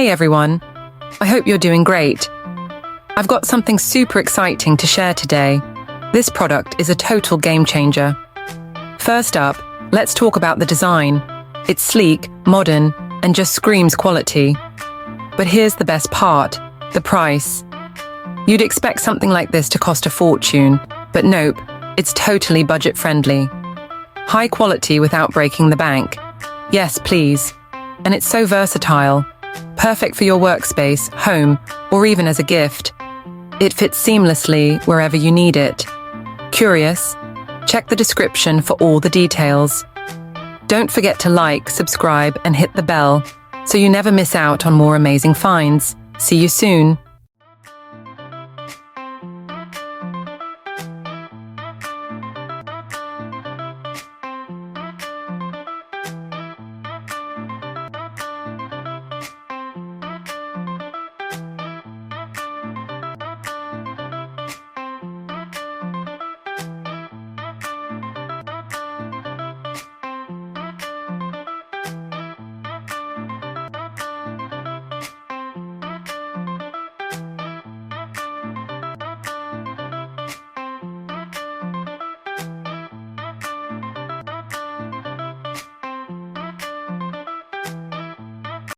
Hey everyone, I hope you're doing great. I've got something super exciting to share today. This product is a total game changer. First up, let's talk about the design. It's sleek, modern, and just screams quality. But here's the best part, the price. You'd expect something like this to cost a fortune, but nope, it's totally budget-friendly. High quality without breaking the bank. Yes, please. And it's so versatile. Perfect for your workspace, home, or even as a gift. It fits seamlessly wherever you need it. Curious? Check the description for all the details. Don't forget to like, subscribe, and hit the bell so you never miss out on more amazing finds. See you soon.